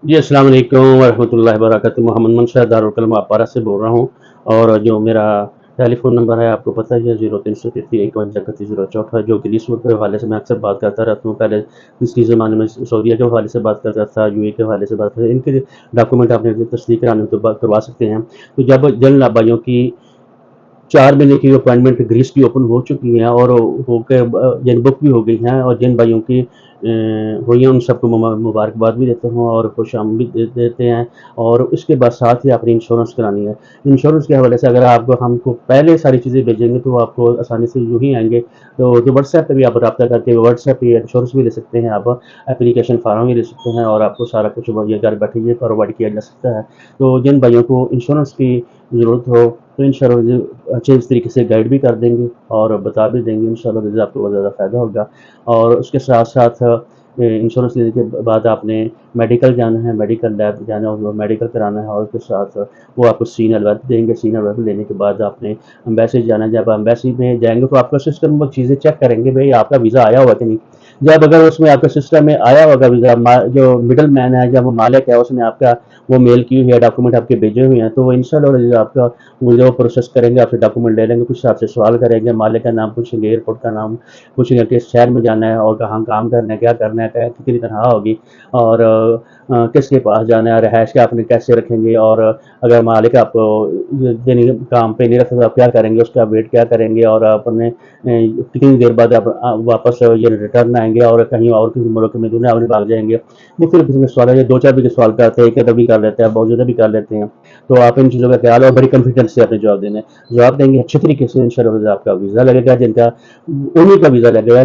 जी, अस्सलाम वालेकुम वरहमतुल्लाहि वबरकातुहू। मोहम्मद मंशा दारुल कलम अपारा से बोल रहा हूँ। और जो मेरा टेलीफ़ोन नंबर है आपको पता ही है, 0333 51 31 064 जो कि इस वक्त के हवाले से मैं अक्सर बात करता रहता हूँ। पहले इसकी ज़माने में सऊदीया के हवाले से बात करता था, यूएई के हवाले से बात करता था। इनके डॉक्यूमेंट आपने तस्दीक करानी हो तो करवा सकते हैं। तो जब जिन लाभाइयों की 4 महीने की अपॉइंटमेंट ग्रीस की ओपन हो चुकी हैं और होके यानी बुक भी हो गई हैं, और जिन भाइयों की हुई हैं उन सबको मुबारकबाद भी देता हूँ और खुशामदीद भी देते हैं। और उसके बाद साथ ही आपने इंश्योरेंस करानी है। इंश्योरेंस के हवाले से अगर आपको हमको पहले सारी चीज़ें भेजेंगे तो आपको आसानी से यूँ ही आएँगे। तो व्हाट्सएप पे भी आप रब्ता करके व्हाट्सएप पे इंश्योरेंस भी ले सकते हैं आप, एप्लीकेशन फ़ॉर्म भी ले सकते हैं और आपको सारा कुछ ये घर बैठे ये प्रोवाइड किया जा सकता है। तो जिन भाइयों को इंश्योरेंस की ज़रूरत हो तो इंशाअल्लाह अच्छे इस तरीके से गाइड भी कर देंगे और बता भी देंगे। इंशाअल्लाह आपको बहुत ज़्यादा फ़ायदा होगा। और उसके साथ-साथ इंश्योरेंस लेने के बाद आपने मेडिकल जाना है, मेडिकल लैब जाना है, मेडिकल कराना है और उसके साथ वो आपको सीनियर वेब देंगे। सीनियर वेब लेने के बाद आपने एम्बेसी जाना है। जब एम्बेसी में जाएँगे तो आपका सिस्टम वो चीज़ें चेक करेंगे, भई आपका वीज़ा आया हुआ कि नहीं। जब अगर उसमें आपके सिस्टम में आया होगा वीज़ा, जो मिडल मैन है, जब वो मालिक है, उसने आपका वो मेल की हुई है, डॉक्यूमेंट आपके भेजे हुए हैं, तो वो इंशाअल्लाह आपका वो जो प्रोसेस करेंगे, आपसे डॉक्यूमेंट ले लेंगे, कुछ आपसे सवाल करेंगे, मालिक का नाम पूछेंगे, एयरपोर्ट का नाम पूछेंगे, किस शहर में जाना है और कहाँ काम करना है, क्या करना है, कितनी तनख्वाह होगी और किसके पास जाना है, रहायश का आपने कैसे रखेंगे। और अगर मालिक आपको यानी काम पे नहीं रखते तो आप क्या करेंगे, उसका वेट क्या करेंगे और अपने कितनी देर बाद आप वापस ये रिटर्न आएंगे और कहीं और किसी मुल्क में दुनिया में भाग जाएंगे। मुख्तलिफ किस्म के सवाल है, दो चार भी के सवाल करते हैं, एक अदर भी कर लेते हैं, बहुत ज़्यादा भी कर लेते हैं। तो आप इन चीज़ों का ख्याल और बड़ी कॉन्फिडेंस से अपने जवाब देंगे अच्छे तरीके से। इंशाअल्लाह आपका वीज़ा लगेगा, जिनका उन्हीं का वीज़ा लगेगा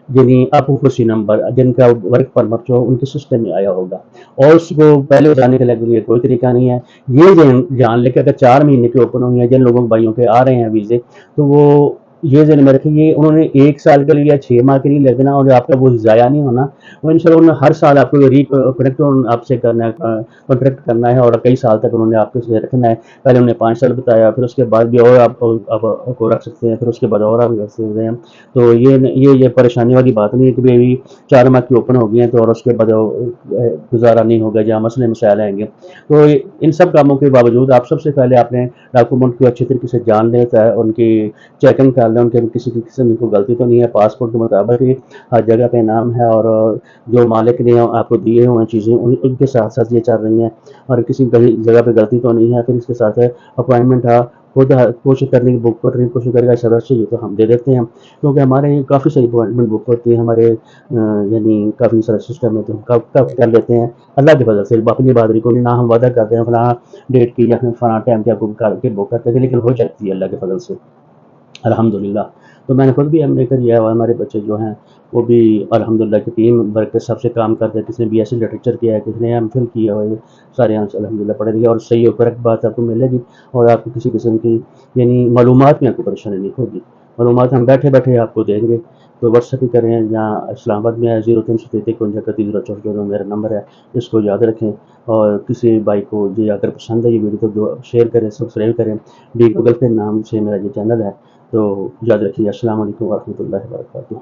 जिन्हें अपॉक्रेसी नंबर, जिनका वर्क परमिट जो उनके सिस्टम में आया होगा। और उसको पहले बताने के लिए कोई तरीका नहीं है। ये जान लें कि अगर 4 महीने की ओपन हुई है, जिन लोगों भाइयों के आ रहे हैं वीज़े, तो वो ये ज़हन में रखें, ये उन्होंने 1 साल के लिए या 6 माह के लिए लगना और आपका वो ज़ाया नहीं होना। वो इंशाल्लाह उन्होंने हर साल आपको कनेक्ट आपसे करना है, कॉन्ट्रैक्ट करना है और कई साल तक उन्होंने आपके साथ रखना है। पहले उन्होंने 5 साल बताया, फिर उसके बाद भी और आपको रख सकते हैं, फिर उसके बाद और आप रख सकते हैं। तो ये परेशानी वाली बात नहीं है कि भाई 4 माह की ओपन हो गई हैं तो और उसके बाद गुजारा नहीं होगा, जहाँ मसले मसाइल आएँगे। तो इन सब कामों के बावजूद आप सबसे पहले अपने डॉक्यूमेंट को अच्छे तरीके से जान लें, उनकी चेकिंग कर लें, उनके किसी किस्म की कोई गलती तो नहीं है, पासपोर्ट के मुताबिक ही हर जगह पे नाम है और जो मालिक ने आपको दिए हुए हैं चीज़ें उनके साथ साथ ये चल रही हैं और किसी जगह पे गलती तो नहीं है। फिर इसके साथ है अपॉइंटमेंट खुद कोशिश करने की, बुक करने की कोशिश करेगा सदस्य चाहिए तो हम दे देते हैं, क्योंकि हमारे काफ़ी सारी अपॉइंटमेंट बुक होती है हमारे यानी काफ़ी सारा सिस्टम है, तो हम कब कब कर लेते हैं अल्लाह की फजल से। अपनी बादरी को ना हम वादा करते हैं फलां डेट की या फिर फलां टाइम की आपको करके बुक करते थे, लेकिन हो जाती है अल्लाह की फजल से अल्हम्दुलिल्लाह। तो मैंने खुद भी एमए किया हुआ है, हमारे बच्चे जो हैं वो भी अल्हम्दुलिल्लाह की टीम वर्क के हिसाब से काम करते हैं। किसी ने बीएससी लिटरेचर किया है, किसी ने एमफिल किया हुआ है, सारे यहाँ से अल्हम्दुलिल्लाह पढ़े लिखे और सही और करेक्ट बात आपको मिलेगी और आपको किसी किस्म की यानी मालूमात में आपको परेशानी नहीं होगी। मालूमात हम बैठे-बैठे आपको देंगे। तो व्हाट्सएप भी करें, यहाँ इस्लामाबाद में है 0333 51 31 064 मेरा नंबर है, इसको याद रखें। और किसी भाई को ये अगर पसंद है ये वीडियो तो शेयर करें, सब्सक्राइब करें। डी गूगल पे नाम से मेरा ये चैनल है। तो याद रखिए। अस्सलाम वालेकुम वरहमतुल्लाहि वबरकातुहू।